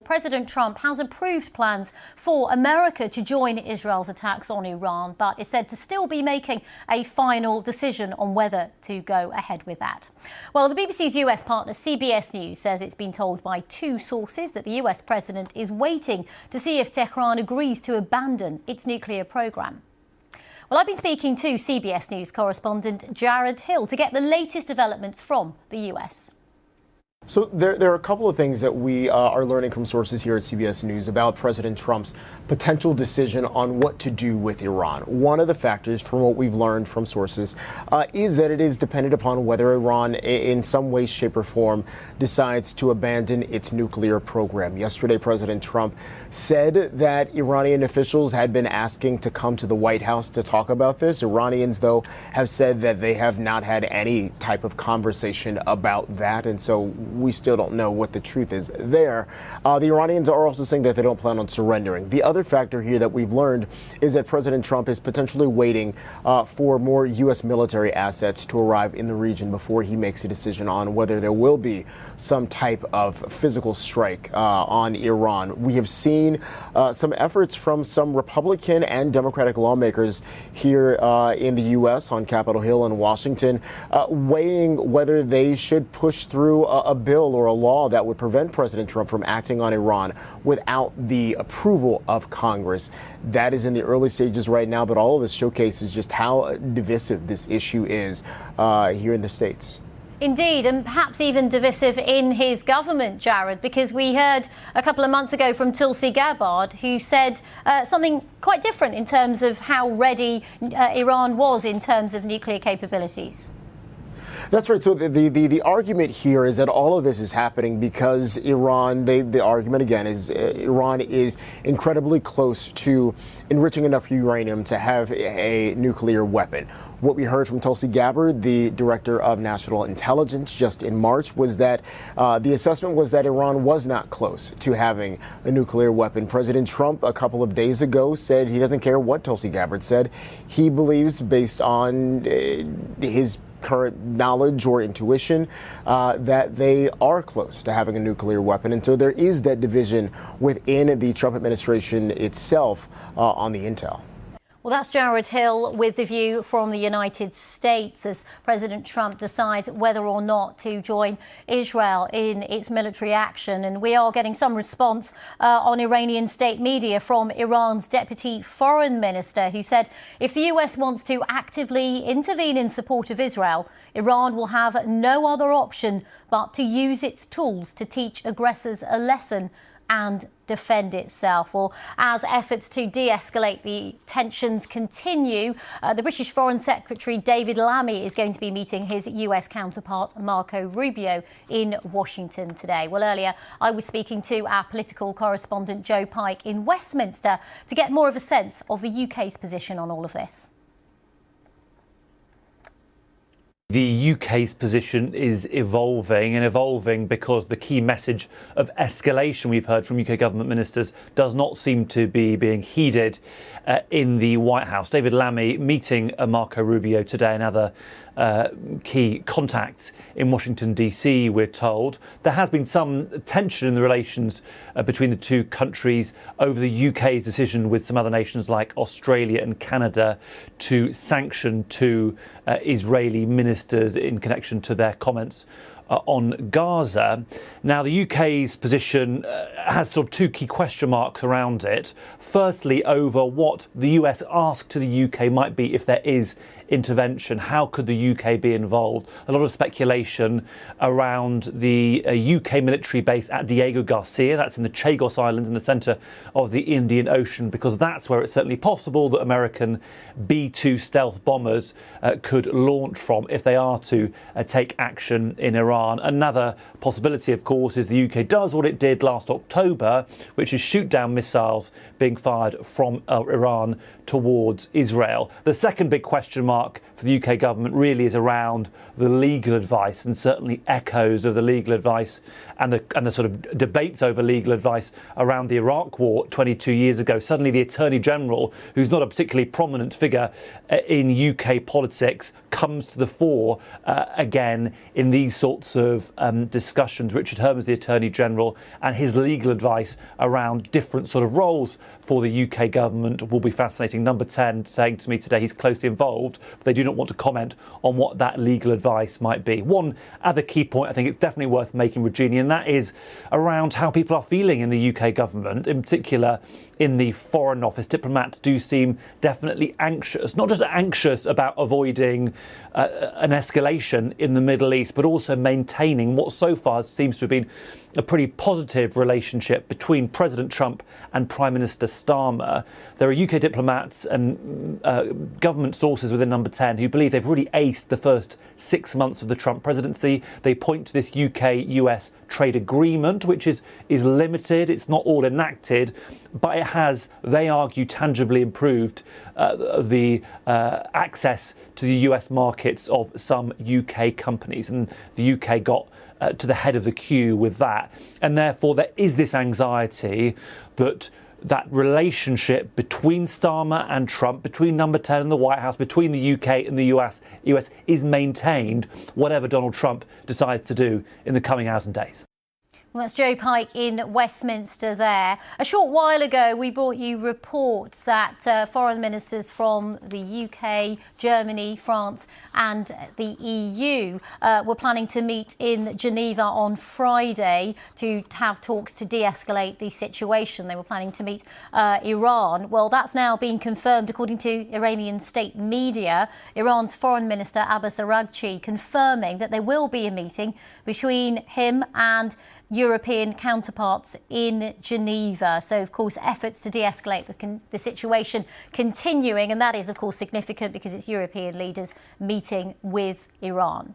President Trump has approved plans for America to join Israel's attacks on Iran, but is said to still be making a final decision on whether to go ahead with that. Well, the BBC's US partner CBS News says it's been told by two sources that the US president is waiting to see if Tehran agrees to abandon its nuclear program. Well, I've been speaking to CBS News correspondent Jared Hill to get the latest developments from the US. So there are a couple of things that we are learning from sources here at CBS News about President Trump's potential decision on what to do with Iran. One of the factors from what we've learned from sources is that it is dependent upon whether Iran in some way, shape or form decides to abandon its nuclear program. Yesterday, President Trump said that Iranian officials had been asking to come to the White House to talk about this. Iranians, though, have said that they have not had any type of conversation about that. And so we still don't know what the truth is there. The Iranians are also saying that they don't plan on surrendering. The other factor here that we've learned is that President Trump is potentially waiting for more U.S. military assets to arrive in the region before he makes a decision on whether there will be some type of physical strike on Iran. We have seen some efforts from some Republican and Democratic lawmakers here in the U.S. on Capitol Hill in Washington, weighing whether they should push through a bill or a law that would prevent President Trump from acting on Iran without the approval of Congress. That is in the early stages right now, but all of this showcases just how divisive this issue is here in the States. Indeed, and perhaps even divisive in his government, Jared, because we heard a couple of months ago from Tulsi Gabbard, who said something quite different in terms of how ready Iran was in terms of nuclear capabilities. That's right. So the argument here is that all of this is happening because Iran, the argument again is Iran is incredibly close to enriching enough uranium to have a nuclear weapon. What we heard from Tulsi Gabbard, the director of national intelligence, just in March, was that the assessment was that Iran was not close to having a nuclear weapon. President Trump, a couple of days ago, said he doesn't care what Tulsi Gabbard said. He believes, based on his current knowledge or intuition, that they are close to having a nuclear weapon. And so there is that division within the Trump administration itself on the intel. Well, that's Jared Hill with the view from the United States as President Trump decides whether or not to join Israel in its military action. And we are getting some response on Iranian state media from Iran's deputy foreign minister, who said if the US wants to actively intervene in support of Israel, Iran will have no other option but to use its tools to teach aggressors a lesson and defend itself. Well, as efforts to de-escalate the tensions continue, the British Foreign Secretary David Lammy is going to be meeting his US counterpart Marco Rubio in Washington today. Well, earlier I was speaking to our political correspondent Joe Pike in Westminster to get more of a sense of the UK's position on all of this. The UK's position is evolving because the key message of escalation we've heard from UK government ministers does not seem to be being heeded in the White House. David Lammy meeting Marco Rubio today and other key contacts in Washington, D.C., we're told. There has been some tension in the relations between the two countries over the UK's decision with some other nations like Australia and Canada to sanction two Israeli ministers in connection to their comments on Gaza. Now, the UK's position has sort of two key question marks around it. Firstly, over what the US ask to the UK might be if there is intervention. How could the UK be involved? A lot of speculation around the UK military base at Diego Garcia. That's in the Chagos Islands in the centre of the Indian Ocean, because that's where it's certainly possible that American B-2 stealth bombers could launch from if they are to take action in Iran. Another possibility, of course, is the UK does what it did last October, which is shoot down missiles being fired from Iran towards Israel. The second big question mark for the UK government really is around the legal advice, and certainly echoes of the legal advice and the sort of debates over legal advice around the Iraq war 22 years ago. Suddenly the Attorney General, who's not a particularly prominent figure in UK politics, comes to the fore again in these sorts lots of discussions. Richard Herman's the Attorney General, and his legal advice around different sort of roles for the UK government will be fascinating. Number 10 saying to me today he's closely involved, but they do not want to comment on what that legal advice might be. One other key point I think it's definitely worth making, Regina, and that is around how people are feeling in the UK government, in particular in the Foreign Office. Diplomats do seem definitely anxious, not just anxious about avoiding an escalation in the Middle East, but also maintaining what so far seems to have been a pretty positive relationship between President Trump and Prime Minister Starmer. There are UK diplomats and government sources within Number 10 who believe they've really aced the first 6 months of the Trump presidency. They point to this UK-US trade agreement, which is limited. It's not all enacted, but it has, they argue, tangibly improved the access to the US markets of some UK companies. And the UK got to the head of the queue with that. And therefore, there is this anxiety that that relationship between Starmer and Trump, between Number 10 and the White House, between the UK and the US is maintained, whatever Donald Trump decides to do in the coming hours and days. Well, that's Joe Pike in Westminster there. A short while ago, we brought you reports that foreign ministers from the UK, Germany, France and the EU were planning to meet in Geneva on Friday to have talks to de-escalate the situation. They were planning to meet Iran. Well, that's now been confirmed according to Iranian state media. Iran's Foreign Minister Abbas Araghchi confirming that there will be a meeting between him and European counterparts in Geneva. So, of course, efforts to de-escalate the situation continuing. And that is, of course, significant because it's European leaders meeting with Iran.